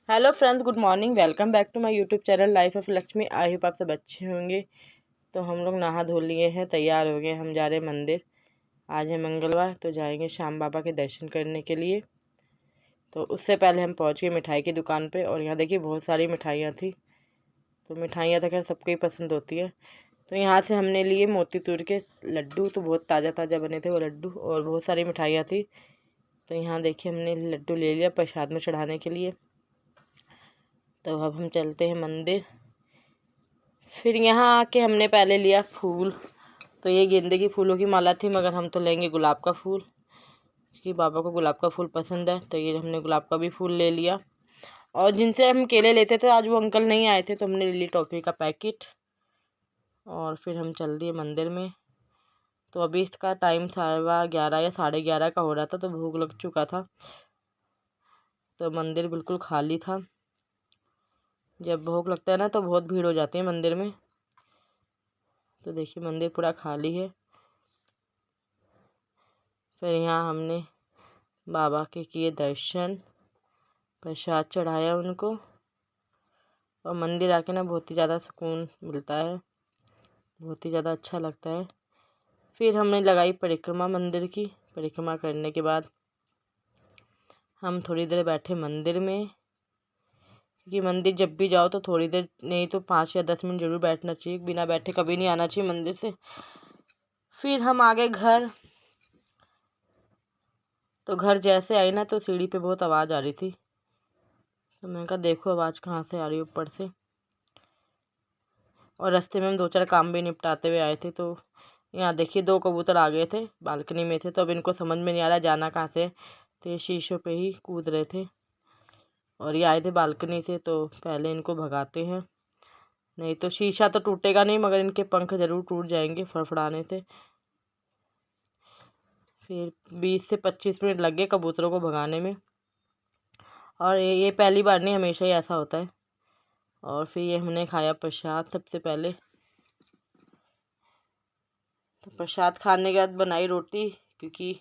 Hello friends, good morning. Welcome back to my YouTube channel life of Lakshmi. I hope आप सब अच्छे होंगे। तो हम लोग नहा धो लिए हैं, तैयार हो गए। हम जा रहे हैं मंदिर। आज है मंगलवार, तो जाएंगे श्याम बाबा के दर्शन करने के लिए। तो उससे पहले हम पहुंच गए मिठाई की दुकान पे, और यहाँ देखिए बहुत सारी मिठाइयाँ थी। तो मिठाइयाँ तो खैर सबको ही पसंद होती है। तो यहाँ से हमने लिए मोतीचूर के लड्डू। तो बहुत ताज़ा ताज़ा बने थे वो लड्डू, और बहुत सारी मिठाइयाँ थी। तो यहाँ देखिए हमने लड्डू ले लिया प्रसाद में चढ़ाने के लिए। तो अब हम चलते हैं मंदिर। फिर यहाँ आके हमने पहले लिया फूल। तो ये गेंदे की फूलों की माला थी, मगर हम तो लेंगे गुलाब का फूल, क्योंकि बाबा को गुलाब का फूल पसंद है। तो ये हमने गुलाब का भी फूल ले लिया। और जिनसे हम केले लेते थे, आज वो अंकल नहीं आए थे, तो हमने ले ली टॉफ़ी का पैकेट। और फिर हम चल दिए मंदिर में। तो अभी इसका टाइम 11:15 या 11:30 का हो रहा था, तो भूख लग चुका था। तो मंदिर बिल्कुल खाली था। जब भूख लगता है ना, तो बहुत भीड़ हो जाती है मंदिर में। तो देखिए मंदिर पूरा खाली है। फिर यहाँ हमने बाबा के किए दर्शन, प्रसाद चढ़ाया उनको। और मंदिर आके ना बहुत ही ज़्यादा सुकून मिलता है, बहुत ही ज़्यादा अच्छा लगता है। फिर हमने लगाई परिक्रमा मंदिर की। परिक्रमा करने के बाद हम थोड़ी देर बैठे मंदिर में, क्योंकि मंदिर जब भी जाओ तो थोड़ी देर नहीं तो 5 या 10 मिनट ज़रूर बैठना चाहिए। बिना बैठे कभी नहीं आना चाहिए मंदिर से। फिर हम आ गए घर। तो घर जैसे आई ना, तो सीढ़ी पे बहुत आवाज़ आ रही थी। तो मैंने कहा देखो आवाज़ कहाँ से आ रही है ऊपर से। और रास्ते में हम 2-4 काम भी निपटाते हुए आए थे। तो यहाँ देखिए 2 कबूतर आ गए थे, बालकनी में थे। तो अब इनको समझ में नहीं आ रहा जाना कहाँ से। तो ये शीशों पे ही कूद रहे थे, और ये आए थे बालकनी से। तो पहले इनको भगाते हैं, नहीं तो शीशा तो टूटेगा नहीं, मगर इनके पंख ज़रूर टूट जाएंगे फड़फड़ाने से। फिर 20 से 25 मिनट लग गए कबूतरों को भगाने में। और ये पहली बार नहीं, हमेशा ही ऐसा होता है। और फिर ये हमने खाया प्रसाद सबसे पहले। तो प्रसाद खाने के बाद बनाई रोटी, क्योंकि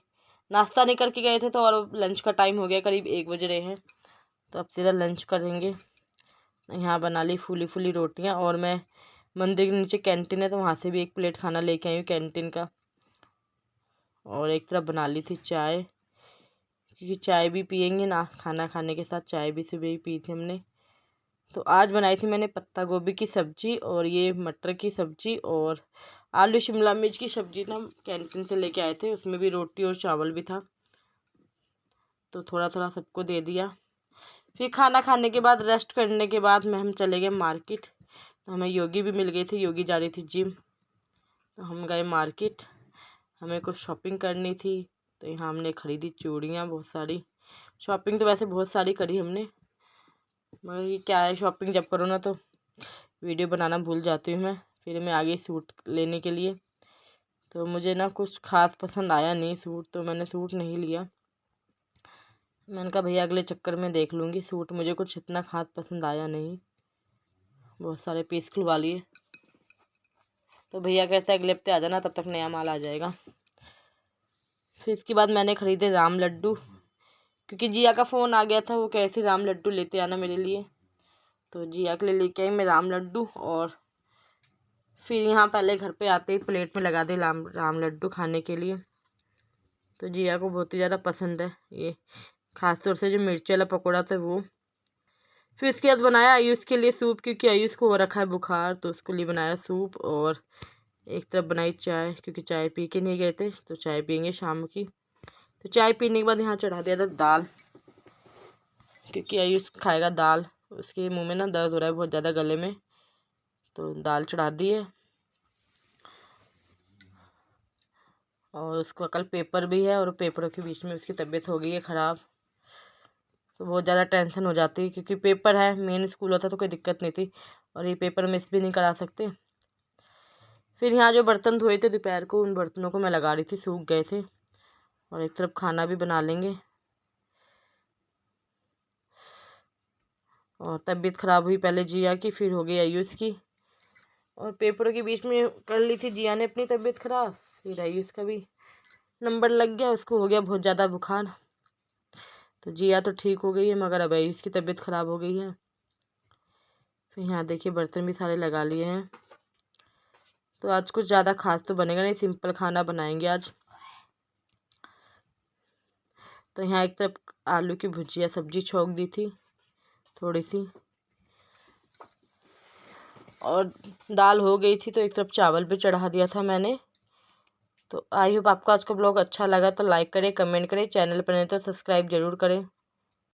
नाश्ता नहीं करके गए थे। तो और लंच का टाइम हो गया, करीब 1 बज रहे हैं। तो अब सीधा लंच करेंगे। यहाँ बना ली फूली फूली रोटियाँ। और मैं मंदिर के नीचे कैंटीन है, तो वहाँ से भी 1 प्लेट खाना लेके आई हूँ कैंटीन का। और एक तरफ बना ली थी चाय, क्योंकि चाय भी पियेंगे ना, खाना खाने के साथ चाय भी सुबह ही पी थी हमने। तो आज बनाई थी मैंने पत्ता गोभी की सब्ज़ी, और ये मटर की सब्ज़ी, और आलू शिमला मिर्च की सब्ज़ी ना कैंटीन से लेके आए थे। उसमें भी रोटी और चावल भी था, तो थोड़ा थोड़ा सबको दे दिया। फिर खाना खाने के बाद, रेस्ट करने के बाद में हम चले गए मार्केट। तो हमें योगी भी मिल गई थी, योगी जा रही थी जिम। तो हम गए मार्केट, हमें कुछ शॉपिंग करनी थी। तो यहाँ हमने ख़रीदी चूड़ियाँ बहुत सारी। शॉपिंग तो वैसे बहुत सारी करी हमने, मगर ये क्या है, शॉपिंग जब करो ना तो वीडियो बनाना भूल जाती हूँ मैं। फिर मैं आ गई सूट लेने के लिए। तो मुझे ना कुछ ख़ास पसंद आया नहीं सूट, तो मैंने सूट नहीं लिया। मैंने कहा भैया अगले चक्कर में देख लूँगी। सूट मुझे कुछ इतना ख़ास पसंद आया नहीं, बहुत सारे पीस खुलवा लिए। तो भैया कहता है अगले हफ्ते आ जाना, तब तक नया माल आ जाएगा। फिर इसके बाद मैंने ख़रीदे राम लड्डू, क्योंकि जिया का फ़ोन आ गया था, वो कह रही थी राम लड्डू लेते आना मेरे लिए। तो जिया के लिए लेके आई मैं राम लड्डू। और फिर यहाँ पहले घर पे आते ही प्लेट में लगा दे राम लड्डू खाने के लिए। तो जिया को बहुत ही ज़्यादा पसंद है ये, ख़ासतौर से जो मिर्ची वाला पकौड़ा था वो। फिर इसके बाद बनाया आयुष के लिए सूप, क्योंकि आयुष को हो रखा है बुखार, तो उसके लिए बनाया सूप। और एक तरफ बनाई चाय, क्योंकि चाय पी के नहीं गए थे, तो चाय पियेंगे शाम की। तो चाय पीने के बाद यहाँ चढ़ा दिया था दाल, क्योंकि आयुष खाएगा दाल। उसके मुंह में ना दर्द हो रहा है बहुत ज़्यादा गले में, तो दाल चढ़ा दी है। और उसको कल पेपर भी है, और पेपरों के बीच में उसकी तबीयत हो गई है ख़राब। तो बहुत ज़्यादा टेंशन हो जाती है, क्योंकि पेपर है, मेन स्कूल होता तो कोई दिक्कत नहीं थी, और ये पेपर मिस भी नहीं करा सकते। फिर यहाँ जो बर्तन धोए थे दोपहर को, उन बर्तनों को मैं लगा रही थी, सूख गए थे। और एक तरफ खाना भी बना लेंगे। और तबीयत ख़राब हुई पहले जिया की, फिर हो गई आयुष की। और पेपरों के बीच में कर ली थी जिया ने अपनी तबीयत ख़राब, फिर आयुष का भी नंबर लग गया, उसको हो गया बहुत ज़्यादा बुखार। तो जिया तो ठीक हो गई है, मगर अब इसकी तबीयत ख़राब हो गई है। फिर यहाँ देखिए बर्तन भी सारे लगा लिए हैं। तो आज कुछ ज़्यादा खास तो बनेगा नहीं, सिंपल खाना बनाएंगे आज। तो यहाँ एक तरफ आलू की भुजिया सब्जी छोंक दी थी थोड़ी सी, और दाल हो गई थी, तो एक तरफ चावल भी चढ़ा दिया था मैंने। तो आई होप आपको आज का ब्लॉग अच्छा लगा, तो लाइक करें, कमेंट करें, चैनल पर नहीं तो सब्सक्राइब जरूर करें।